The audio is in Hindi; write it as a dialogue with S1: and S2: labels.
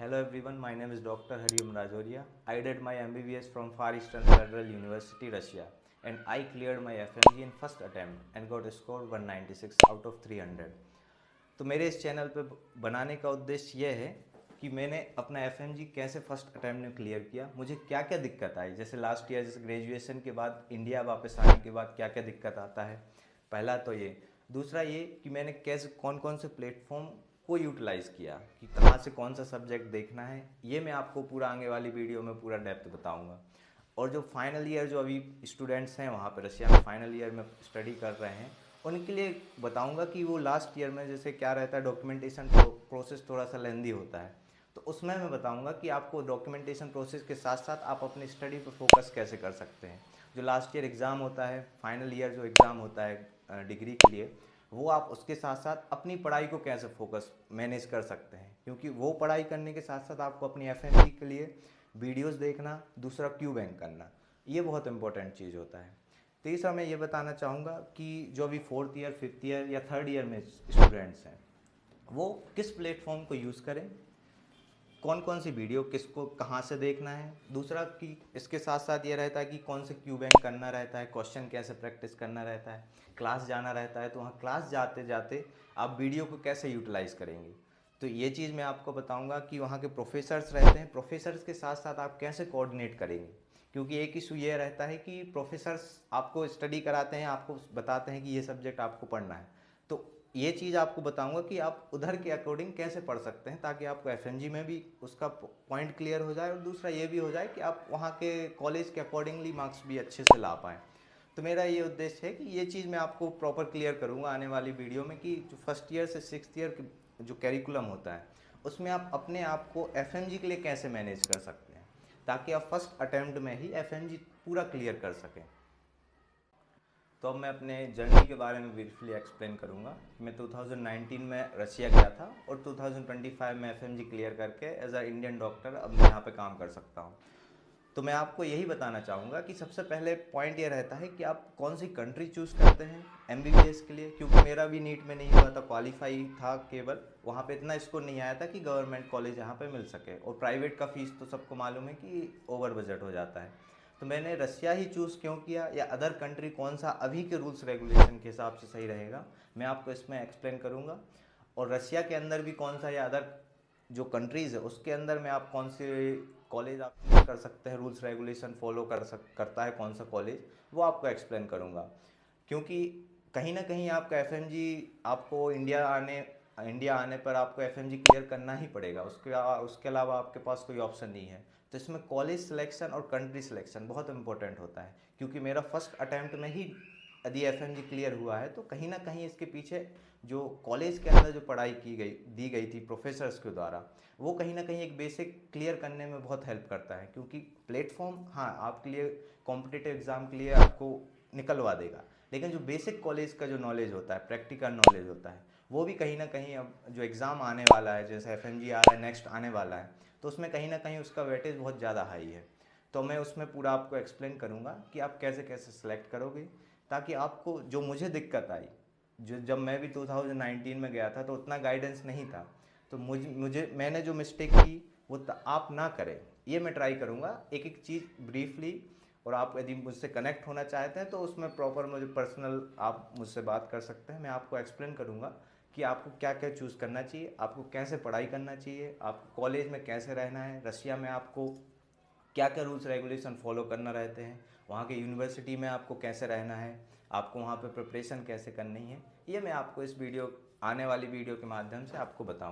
S1: Hello everyone, my name is Dr. Hariom Rajoria. I did my MBBS from Far Eastern Federal University, Russia, and I cleared my FMG in first attempt and got a score 196 out of 300. तो मेरे इस चैनल पे बनाने का उद्देश्य ये है कि मैंने अपना FMG कैसे फर्स्ट अटैम्प्ट में क्लियर किया, मुझे क्या क्या दिक्कत आई, जैसे लास्ट ईयर जैसे ग्रेजुएशन के बाद इंडिया वापस आने के बाद क्या क्या दिक्कत आता है। पहला तो ये, दूसरा ये कि मैंने कैसे कौन कौन से प्लेटफॉर्म को यूटिलाइज़ किया, कि कहाँ से कौन सा सब्जेक्ट देखना है, ये मैं आपको पूरा आगे वाली वीडियो में पूरा डेप्थ बताऊँगा। और जो फाइनल ईयर जो अभी स्टूडेंट्स हैं वहाँ पर रशिया में फाइनल ईयर में स्टडी कर रहे हैं, उनके लिए बताऊंगा कि वो लास्ट ईयर में जैसे क्या रहता है, डॉक्यूमेंटेशन प्रोसेस थोड़ा सा लेंदी होता है, तो उसमें मैं बताऊंगा कि आपको डॉक्यूमेंटेशन प्रोसेस के साथ साथ आप अपनी स्टडी पर फोकस कैसे कर सकते हैं। जो लास्ट ईयर एग्ज़ाम होता है, फाइनल ईयर जो एग्ज़ाम होता है डिग्री के लिए, वो आप उसके साथ साथ अपनी पढ़ाई को कैसे फोकस मैनेज कर सकते हैं, क्योंकि वो पढ़ाई करने के साथ साथ आपको अपनी एफएमजी के लिए वीडियोस देखना, दूसरा क्यू बैंक करना, ये बहुत इंपॉर्टेंट चीज़ होता है। तीसरा मैं ये बताना चाहूँगा कि जो अभी फोर्थ ईयर, फिफ्थ ईयर या थर्ड ईयर में स्टूडेंट्स हैं, वो किस प्लेटफॉर्म को यूज़ करें, कौन कौन सी वीडियो किसको कहाँ से देखना है। दूसरा कि इसके साथ साथ ये रहता है कि कौन से क्यू बैंक करना रहता है, क्वेश्चन कैसे प्रैक्टिस करना रहता है, क्लास जाना रहता है तो वहाँ क्लास जाते जाते आप वीडियो को कैसे यूटिलाइज़ करेंगे। तो ये चीज़ मैं आपको बताऊंगा कि वहाँ के प्रोफेसर्स रहते हैं, प्रोफेसर्स के साथ साथ आप कैसे कोऑर्डिनेट करेंगे, क्योंकि एक इशू ये रहता है कि प्रोफेसर्स आपको स्टडी कराते हैं, आपको बताते हैं कि ये सब्जेक्ट आपको पढ़ना है, तो ये चीज़ आपको बताऊंगा कि आप उधर के अकॉर्डिंग कैसे पढ़ सकते हैं, ताकि आपको एफएमजी में भी उसका पॉइंट क्लियर हो जाए और दूसरा ये भी हो जाए कि आप वहाँ के कॉलेज के अकॉर्डिंगली मार्क्स भी अच्छे से ला पाएँ। तो मेरा ये उद्देश्य है कि ये चीज़ मैं आपको प्रॉपर क्लियर करूँगा आने वाली वीडियो में, कि जो फर्स्ट ईयर से सिक्स ईयर जो कैरिकुलम होता है उसमें आप अपने आप को एफएमजी के लिए कैसे मैनेज कर सकते हैं, ताकि आप फर्स्ट अटैम्प्ट में ही एफएमजी पूरा क्लियर कर सकें। तो अब मैं अपने जर्नी के बारे में ब्रीफली एक्सप्लेन करूँगा। मैं 2019 में रशिया गया था और 2025 में एफएमजी क्लियर करके एज अ इंडियन डॉक्टर अब मैं यहाँ पे काम कर सकता हूँ। तो मैं आपको यही बताना चाहूँगा कि सबसे पहले पॉइंट ये रहता है कि आप कौन सी कंट्री चूज़ करते हैं एमबीबीएस के लिए, क्योंकि मेरा भी नीट में नहीं हुआ था, क्वालिफाई था केवल, वहाँ पे इतना स्कोर नहीं आया था कि गवर्नमेंट कॉलेज यहाँ पे मिल सके, और प्राइवेट का फीस तो सबको मालूम है कि ओवर बजट हो जाता है। तो मैंने रशिया ही चूज़ क्यों किया, या अदर कंट्री कौन सा अभी के रूल्स रेगुलेशन के हिसाब से सही रहेगा, मैं आपको इसमें एक्सप्लेन करूँगा। और रशिया के अंदर भी कौन सा, या अदर जो कंट्रीज़ है उसके अंदर में आप कौन से कॉलेज आप चूज कर सकते हैं, रूल्स रेगुलेशन फॉलो करता है कौन सा कॉलेज, वो आपको एक्सप्लेन करूँगा। क्योंकि कहीं ना कहीं आपका एफएमजी, आपको इंडिया आने पर आपको एफएमजी क्लियर करना ही पड़ेगा, उसके अलावा आपके पास कोई ऑप्शन नहीं है। तो इसमें कॉलेज सिलेक्शन और कंट्री सिलेक्शन बहुत इंपॉर्टेंट होता है, क्योंकि मेरा फर्स्ट अटैम्प्ट में ही यदि एफएमजी क्लियर हुआ है तो कहीं ना कहीं इसके पीछे जो कॉलेज के अंदर जो पढ़ाई दी गई थी प्रोफेसर्स के द्वारा, वो कहीं ना कहीं एक बेसिक क्लियर करने में बहुत हेल्प करता है। क्योंकि प्लेटफॉर्म हाँ आपके लिए कॉम्पिटिटिव एग्ज़ाम के लिए आपको निकलवा देगा, लेकिन जो बेसिक कॉलेज का जो नॉलेज होता है, प्रैक्टिकल नॉलेज होता है, वो भी कहीं ना कहीं अब जो एग्ज़ाम आने वाला है, जैसे एफएमजी आ रहा है नेक्स्ट आने वाला है, तो उसमें कहीं ना कहीं उसका वेटेज बहुत ज़्यादा हाई है। तो मैं उसमें पूरा आपको एक्सप्लेन करूँगा कि आप कैसे कैसे सिलेक्ट करोगे, ताकि आपको जो मुझे दिक्कत आई, जो जब मैं भी 2019 में गया था तो उतना गाइडेंस नहीं था, तो मुझे मैंने जो मिस्टेक की वो आप ना करें, ये मैं ट्राई करूँगा एक एक चीज़ ब्रीफली। और आप यदि मुझसे कनेक्ट होना चाहते हैं तो उसमें प्रॉपर मुझे पर्सनल आप मुझसे बात कर सकते हैं, मैं आपको एक्सप्लेन करूँगा कि आपको क्या क्या चूज़ करना चाहिए, आपको कैसे पढ़ाई करना चाहिए, आपको कॉलेज में कैसे रहना है, रशिया में आपको क्या क्या रूल्स रेगुलेशन फॉलो करना रहते हैं, वहाँ के यूनिवर्सिटी में आपको कैसे रहना है, आपको वहाँ पे प्रिपरेशन कैसे करनी है, ये मैं आपको इस वीडियो आने वाली वीडियो के माध्यम से आपको बताऊँगा।